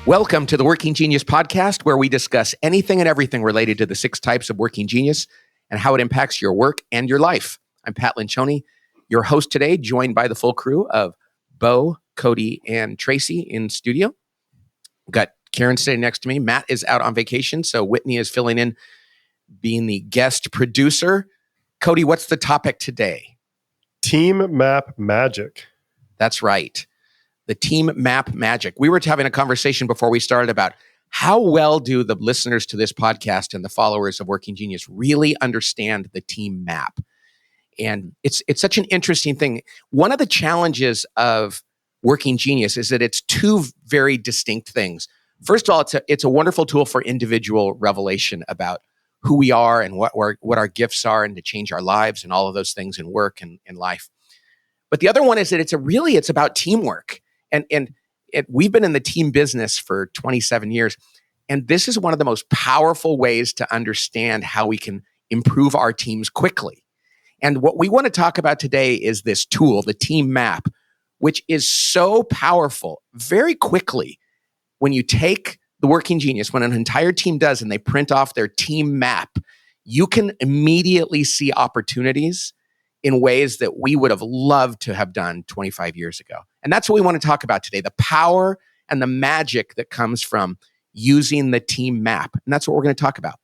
Welcome to the Working Genius podcast, where we discuss anything and everything related to the 6 types of working genius and how it impacts your work and your life. I'm Pat Lencioni, your host today, joined by the full crew of Bo, Cody, and Tracy in studio. We've got Karen sitting next to me. Matt is out on vacation, so Whitney is filling in, being the guest producer. Cody, what's the topic today? Team map magic. That's right. The team map magic. We were having a conversation before we started about how well do the listeners to this podcast and the followers of Working Genius really understand the team map? And it's such an interesting thing. One of the challenges of Working Genius is that it's 2 very distinct things. First of all, it's a wonderful tool for individual revelation about who we are and what our gifts are, and to change our lives and all of those things in work and in life. But the other one is that it's about teamwork. And we've been in the team business for 27 years. And this is one of the most powerful ways to understand how we can improve our teams quickly. And what we want to talk about today is this tool, the team map, which is so powerful very quickly. When you take the Working Genius, when an entire team does and they print off their team map, you can immediately see opportunities in ways that we would have loved to have done 25 years ago. And that's what we want to talk about today, the power and the magic that comes from using the team map. And that's what we're going to talk about.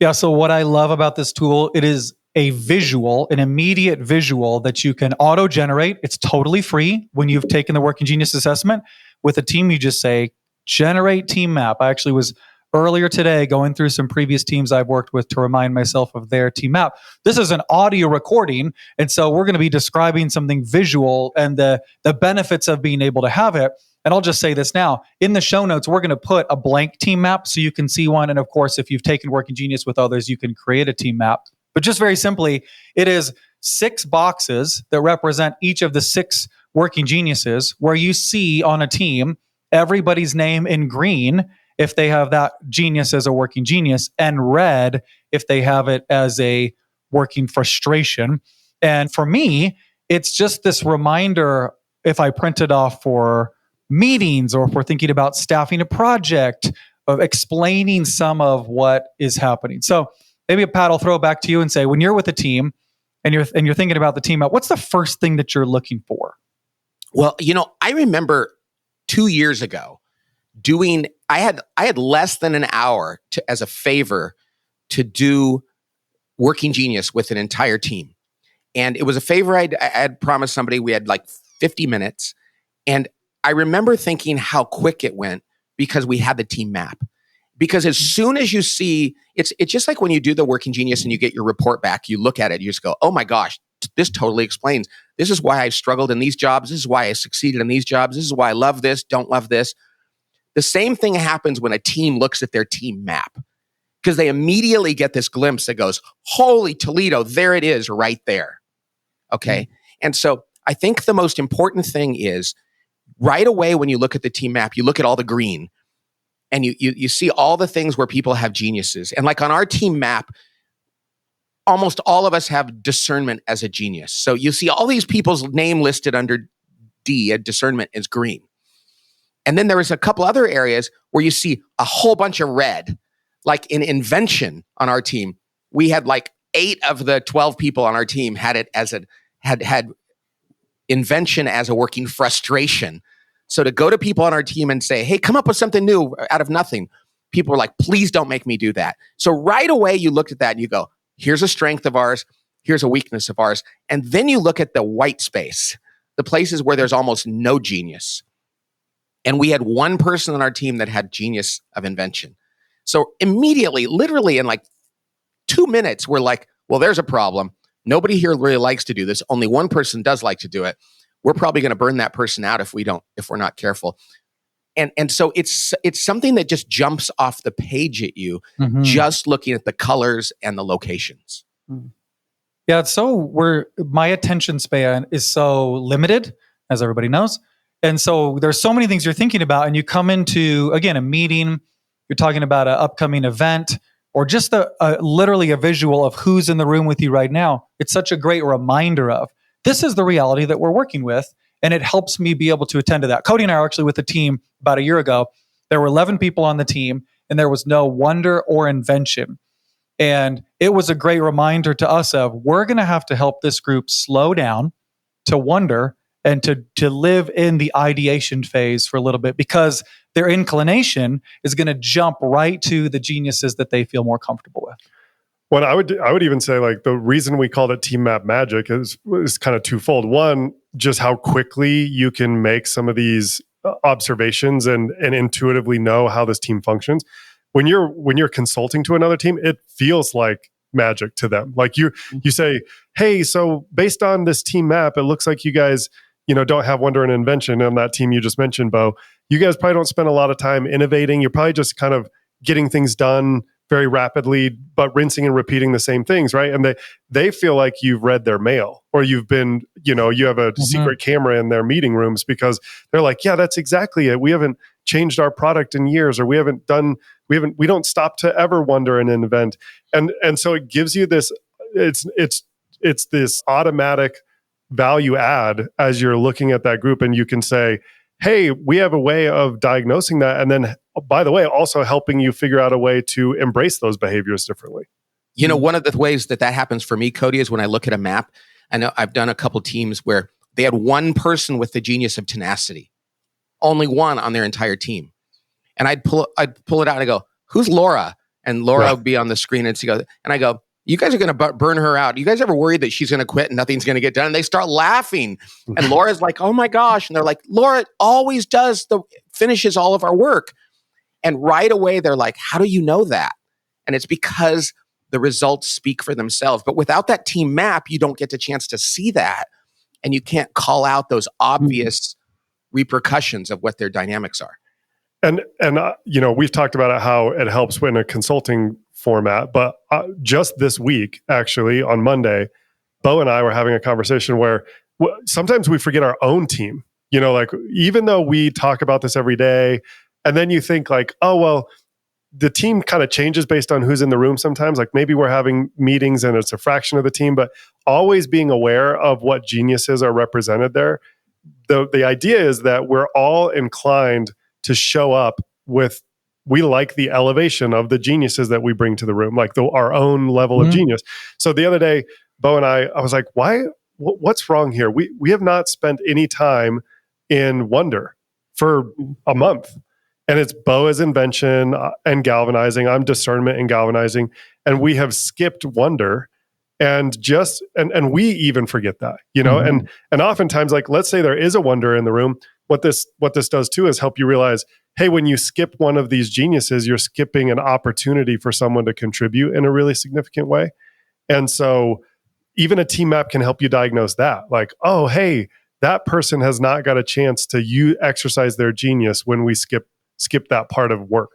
Yeah, so what I love about this tool, it is a visual, an immediate visual that you can auto-generate. It's totally free when you've taken the Working Genius assessment. With a team, you just say, generate team map. I actually was earlier today going through some previous teams I've worked with to remind myself of their team map. This is an audio recording, and so we're going to be describing something visual and the benefits of being able to have it. And I'll just say this now. In the show notes, we're going to put a blank team map so you can see one. And of course, if you've taken Working Genius with others, you can create a team map. But just very simply, it is 6 boxes that represent each of the 6 working geniuses, where you see on a team everybody's name in green if they have that genius as a working genius, and red if they have it as a working frustration. And for me, it's just this reminder, if I print it off for meetings or if we're thinking about staffing a project, of explaining some of what is happening. So maybe, Pat, I'll throw it back to you and say, when you're with a team and you're thinking about the team map, what's the first thing that you're looking for? Well, I remember 2 years ago I had less than an hour as a favor to do Working Genius with an entire team. And it was a favor I had promised somebody. We had like 50 minutes. And I remember thinking how quick it went because we had the team map. Because as soon as you see, it's just like when you do the Working Genius and you get your report back, you look at it, you just go, oh my gosh, this totally explains. This is why I struggled in these jobs. This is why I succeeded in these jobs. This is why I love this, don't love this. The same thing happens when a team looks at their team map, because they immediately get this glimpse that goes, holy Toledo, there it is right there. Okay. And so I think the most important thing is right away when you look at the team map, you look at all the green and you see all the things where people have geniuses. And like on our team map, almost all of us have discernment as a genius. So you see all these people's name listed under D, discernment is green. And then there was a couple other areas where you see a whole bunch of red. Like in invention on our team, we had like 8 of the 12 people on our team had it as had invention as a working frustration. So to go to people on our team and say, hey, come up with something new out of nothing, people were like, please don't make me do that. So right away you looked at that and you go, here's a strength of ours, here's a weakness of ours. And then you look at the white space, the places where there's almost no genius. And we had one person on our team that had genius of invention. So immediately, literally in like 2 minutes, we're like, well, there's a problem. Nobody here really likes to do this. Only one person does like to do it. We're probably going to burn that person out if we're not careful. And so it's something that just jumps off the page at you, just looking at the colors and the locations. Yeah, it's my attention span is so limited, as everybody knows. And so there's so many things you're thinking about, and you come into, again, a meeting, you're talking about an upcoming event, or just literally a visual of who's in the room with you right now. It's such a great reminder of, this is the reality that we're working with, and it helps me be able to attend to that. Cody and I are actually with a team about a year ago There were 11 people on the team, and there was no wonder or invention. And it was a great reminder to us of, we're going to have to help this group slow down to wonder and to live in the ideation phase for a little bit, because their inclination is going to jump right to the geniuses that they feel more comfortable with. Well, I would even say, like, the reason we called it team map magic is kind of twofold. One, just how quickly you can make some of these observations and intuitively know how this team functions. When you're consulting to another team, it feels like magic to them. Like you say, hey, so based on this team map, it looks like you guys, don't have wonder and invention on that team you just mentioned, Bo. You guys probably don't spend a lot of time innovating. You're probably just kind of getting things done very rapidly, but rinsing and repeating the same things, right? And they feel like you've read their mail, or you've been, you have a secret camera in their meeting rooms, because they're like, yeah, that's exactly it. We haven't changed our product in years, or we don't stop to ever wonder and invent. And so it gives you this, it's this automatic value add as you're looking at that group, and you can say, hey, we have a way of diagnosing that. And then, by the way, also helping you figure out a way to embrace those behaviors differently. One of the ways that happens for me, Cody, is when I look at a map. I know I've done a couple teams where they had one person with the genius of tenacity, only one on their entire team. And I'd pull it out and I go, who's Laura? And Laura would be on the screen, and I go, you guys are going to burn her out. You guys ever worried that she's going to quit and nothing's going to get done? And they start laughing. And Laura's like, oh my gosh. And they're like, Laura always finishes all of our work. And right away, they're like, how do you know that? And it's because the results speak for themselves. But without that team map, you don't get the chance to see that. And you can't call out those obvious repercussions of what their dynamics are. And we've talked about how it helps in a consulting format, but just this week, actually, on Monday, Bo and I were having a conversation where sometimes we forget our own team. Like, even though we talk about this every day, and then you think like, oh, well, the team kind of changes based on who's in the room sometimes. Like, maybe we're having meetings and it's a fraction of the team, but always being aware of what geniuses are represented there. The idea is that we're all inclined to show up with, we like the elevation of the geniuses that we bring to the room, like our own level of genius. So the other day, Bo and I was like, what's wrong here? We have not spent any time in wonder for a month. And it's Bo as invention and galvanizing. I'm discernment and galvanizing. And we have skipped wonder, and we even forget that, and oftentimes, like, let's say there is a wonder in the room. What this does too is help you realize, hey, when you skip one of these geniuses, you're skipping an opportunity for someone to contribute in a really significant way. And so even a team map can help you diagnose that. Like, oh, hey, that person has not got a chance to exercise their genius when we skip that part of work.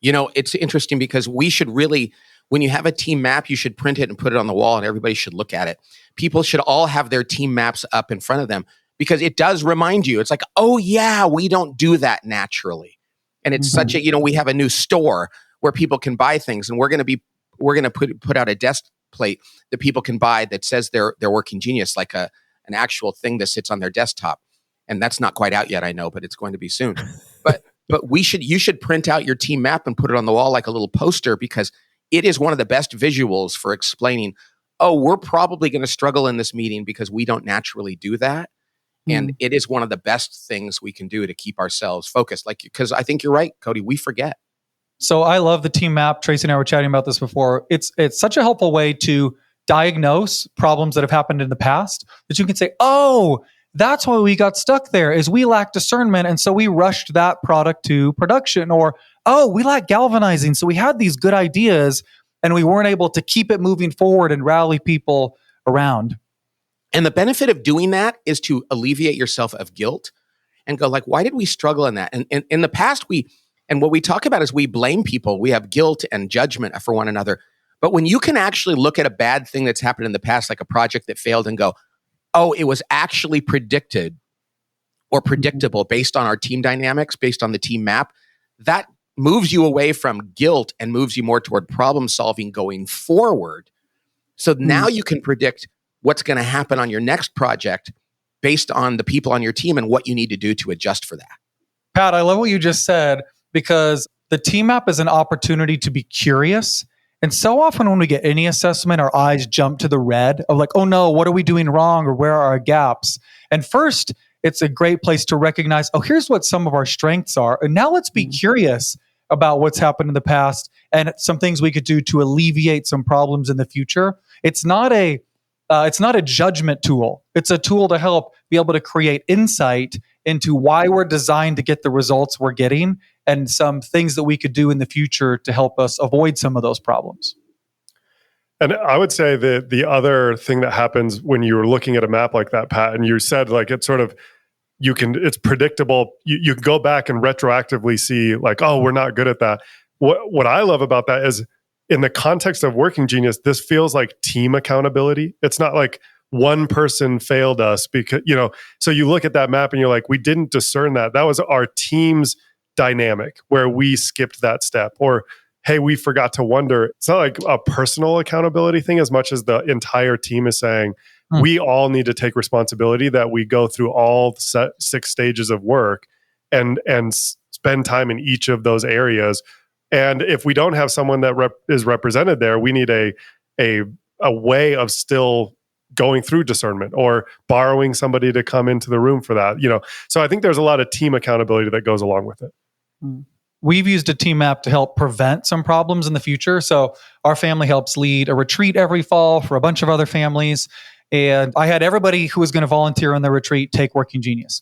It's interesting because we should really, when you have a team map, you should print it and put it on the wall, and everybody should look at it. People should all have their team maps up in front of them, because it does remind you. It's like, oh yeah, we don't do that naturally. And it's such a, we have a new store where people can buy things, and we're going to put out a desk plate that people can buy that says they're working genius, like an actual thing that sits on their desktop. And that's not quite out yet, I know, but it's going to be soon. But you should print out your team map and put it on the wall like a little poster, because it is one of the best visuals for explaining, oh, we're probably going to struggle in this meeting because we don't naturally do that. And it is one of the best things we can do to keep ourselves focused. Like, because I think you're right, Cody, we forget. So I love the team map. Tracy and I were chatting about this before. It's such a helpful way to diagnose problems that have happened in the past, that you can say, oh, that's why we got stuck there, is we lacked discernment. And so we rushed that product to production. Or, oh, we lacked galvanizing. So we had these good ideas and we weren't able to keep it moving forward and rally people around. And the benefit of doing that is to alleviate yourself of guilt and go like, why did we struggle in that? And in the past, what we talk about is we blame people. We have guilt and judgment for one another. But when you can actually look at a bad thing that's happened in the past, like a project that failed, and go, oh, it was actually predicted or predictable based on our team dynamics, based on the team map, that moves you away from guilt and moves you more toward problem solving going forward. So now you can predict what's going to happen on your next project based on the people on your team and what you need to do to adjust for that. Pat, I love what you just said. because the team map is an opportunity to be curious. And so often when we get any assessment, our eyes jump to the red of like, oh no, what are we doing wrong? Or where are our gaps? And first, it's a great place to recognize, oh, here's what some of our strengths are. And now let's be curious about what's happened in the past and some things we could do to alleviate some problems in the future. It's not a judgment tool. It's a tool to help be able to create insight into why we're designed to get the results we're getting and some things that we could do in the future to help us avoid some of those problems. And I would say that the other thing that happens when you're looking at a map like that, Pat, and you said like it's sort of, it's predictable. You can go back and retroactively see like, oh, we're not good at that. What I love about that is in the context of Working Genius, this feels like team accountability. It's not like one person failed us because, so you look at that map and you're like, we didn't discern that. That was our team's dynamic where we skipped that step, or hey, we forgot to wonder. It's not like a personal accountability thing as much as the entire team is saying, we all need to take responsibility that we go through all 6 stages of work and spend time in each of those areas. And if we don't have someone that is represented there, we need a way of still going through discernment or borrowing somebody to come into the room for that. So I think there's a lot of team accountability that goes along with it. We've used a team map to help prevent some problems in the future. So our family helps lead a retreat every fall for a bunch of other families. And I had everybody who was going to volunteer on the retreat take Working Genius.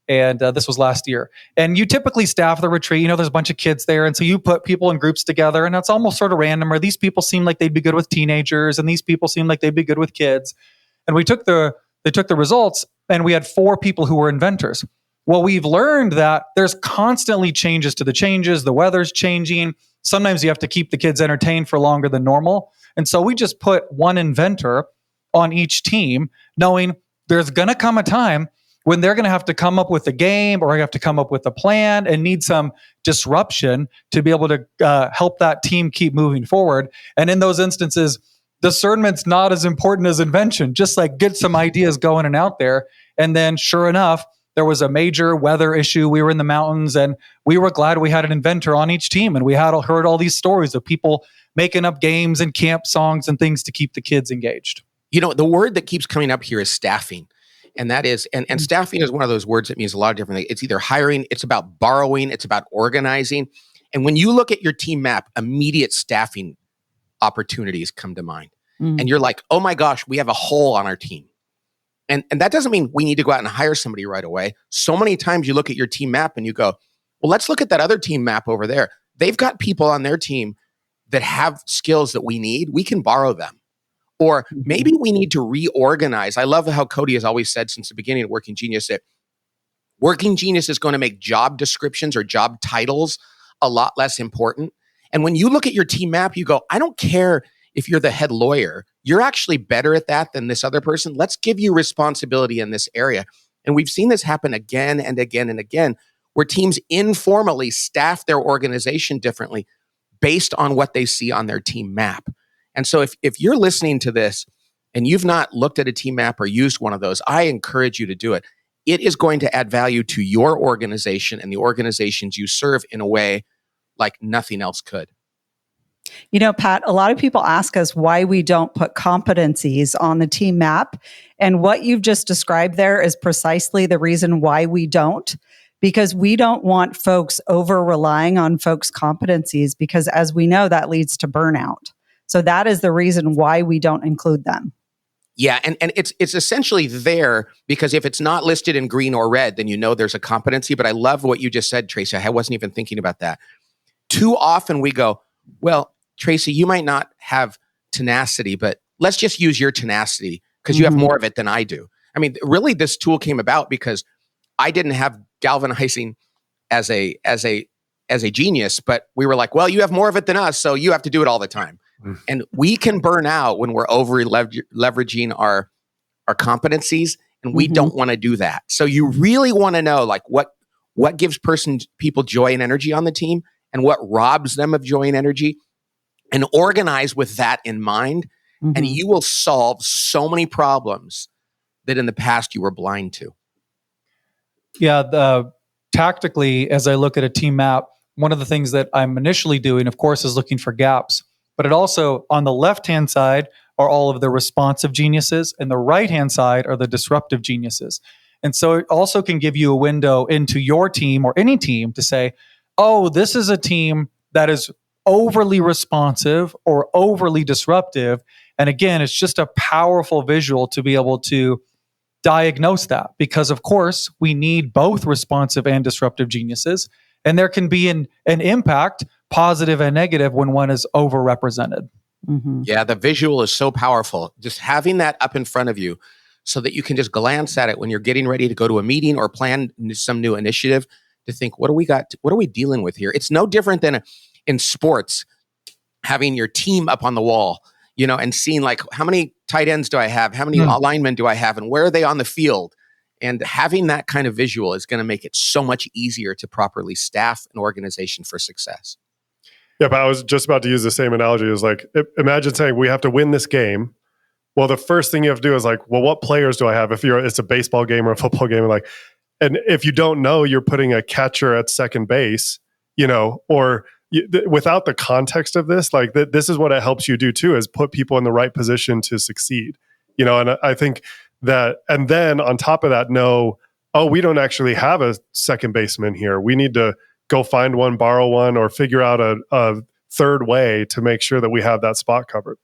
And this was last year. And you typically staff the retreat. There's a bunch of kids there. And so you put people in groups together, and that's almost sort of random. Or these people seem like they'd be good with teenagers, and these people seem like they'd be good with kids. And they took the results, and we had 4 people who were inventors. Well, we've learned that there's constantly changes to the changes. The weather's changing. Sometimes you have to keep the kids entertained for longer than normal. And so we just put one inventor on each team, knowing there's going to come a time when they're going to have to come up with a game or have to come up with a plan and need some disruption to be able to help that team keep moving forward. And in those instances, discernment's not as important as invention. Just like get some ideas going and out there. And then sure enough, there was a major weather issue. We were in the mountains, and we were glad we had an inventor on each team. And we had heard all these stories of people making up games and camp songs and things to keep the kids engaged. The word that keeps coming up here is staffing. And that is, and staffing is one of those words that means a lot of different things. It's either hiring, it's about borrowing, it's about organizing. And when you look at your team map, immediate staffing opportunities come to mind. And you're like, oh my gosh, we have a hole on our team. And that doesn't mean we need to go out and hire somebody right away. So many times you look at your team map and you go, well, let's look at that other team map over there. They've got people on their team that have skills that we need. We can borrow them. Or maybe we need to reorganize. I love how Cody has always said since the beginning of Working Genius that Working Genius is going to make job descriptions or job titles a lot less important. And when you look at your team map, you go, I don't care if you're the head lawyer. You're actually better at that than this other person. Let's give you responsibility in this area. And we've seen this happen again and again and again, where teams informally staff their organization differently based on what they see on their team map. And so if you're listening to this and you've not looked at a team map or used one of those, I encourage you to do it. It is going to add value to your organization and the organizations you serve in a way like nothing else could. Pat, a lot of people ask us why we don't put competencies on the team map. And what you've just described there is precisely the reason why we don't, because we don't want folks over relying on folks' competencies, because as we know, that leads to burnout. So that is the reason why we don't include them. Yeah, and it's essentially there because if it's not listed in green or red, then you know there's a competency. But I love what you just said, Tracy. I wasn't even thinking about that. Too often we go, well, Tracy, you might not have tenacity, but let's just use your tenacity because you have more of it than I do. I mean, really, this tool came about because I didn't have galvanizing as a genius, but we were like, well, you have more of it than us, so you have to do it all the time. And we can burn out when we're over leveraging our competencies, and we don't want to do that. So you really want to know like what gives people joy and energy on the team and what robs them of joy and energy, and organize with that in mind. And you will solve so many problems that in the past you were blind to. Yeah, tactically, as I look at a team map, one of the things that I'm initially doing, of course, is looking for gaps. But it also, on the left-hand side, are all of the responsive geniuses, and the right-hand side are the disruptive geniuses. And so it also can give you a window into your team or any team to say, oh, this is a team that is overly responsive or overly disruptive. And again, it's just a powerful visual to be able to diagnose that, because of course we need both responsive and disruptive geniuses, and there can be an impact, positive and negative, when one is overrepresented. Mm-hmm. Yeah, the visual is so powerful. Just having that up in front of you so that you can just glance at it when you're getting ready to go to a meeting or plan some new initiative, to think, what do we got? What are we dealing with here? It's no different than in sports, having your team up on the wall, and seeing like, how many tight ends do I have? How many linemen do I have? And where are they on the field? And having that kind of visual is going to make it so much easier to properly staff an organization for success. Yeah, but I was just about to use the same analogy. Is like, imagine saying we have to win this game. Well, the first thing you have to do is like, well, what players do I have? If it's a baseball game or a football game, and if you don't know, you're putting a catcher at second base, or without the context of this, like this is what it helps you do too, is put people in the right position to succeed, and I think that, and then on top of that, we don't actually have a second baseman here. We need to go find one, borrow one, or figure out a third way to make sure that we have that spot covered.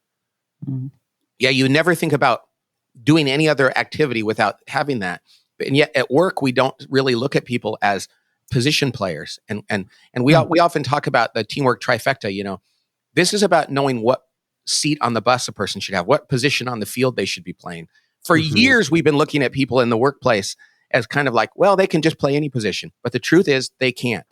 Mm-hmm. Yeah, you never think about doing any other activity without having that. And yet at work, we don't really look at people as position players. And we often talk about the teamwork trifecta. This is about knowing what seat on the bus a person should have, what position on the field they should be playing. For years, we've been looking at people in the workplace as kind of like, well, they can just play any position. But the truth is they can't.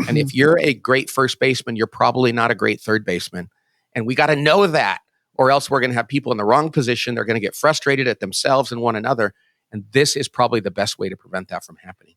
And if you're a great first baseman, you're probably not a great third baseman. And we got to know that, or else we're going to have people in the wrong position. They're going to get frustrated at themselves and one another. And this is probably the best way to prevent that from happening.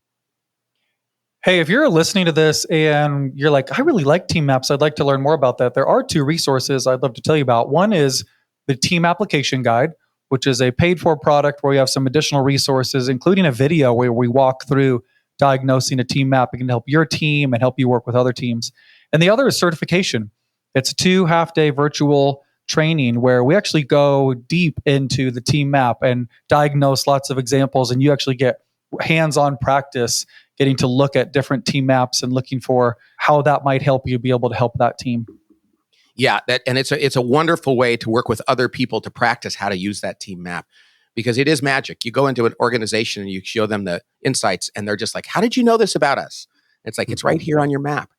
Hey, if you're listening to this and you're like, I really like team maps, I'd like to learn more about that, there are two resources I'd love to tell you about. One is the Team Application Guide, which is a paid-for product where you have some additional resources, including a video where we walk through diagnosing a team map. It can help your team and help you work with other teams. And the other is certification. It's a 2 half-day virtual training where we actually go deep into the team map and diagnose lots of examples, and you actually get hands-on practice getting to look at different team maps and looking for how that might help you be able to help that team. Yeah, it's a wonderful way to work with other people to practice how to use that team map, because it is magic. You go into an organization and you show them the insights and they're just like, how did you know this about us? It's like, it's right here on your map.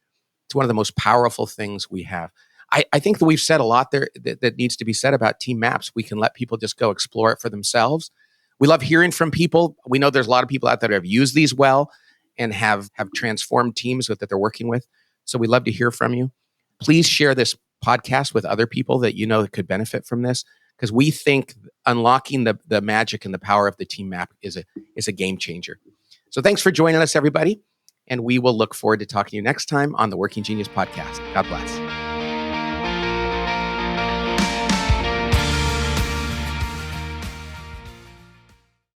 It's one of the most powerful things we have. I think that we've said a lot there that needs to be said about team maps. We can let people just go explore it for themselves. We love hearing from people. We know there's a lot of people out there that have used these well and have transformed teams that they're working with. So we'd love to hear from you. Please share this podcast with other people that that could benefit from this, because we think unlocking the magic and the power of the team map is a game changer. So thanks for joining us, everybody. And we will look forward to talking to you next time on the Working Genius podcast. God bless.